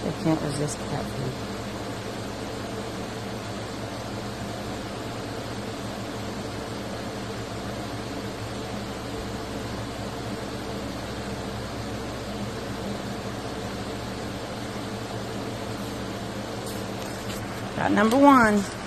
They can't resist cat food. Got number one.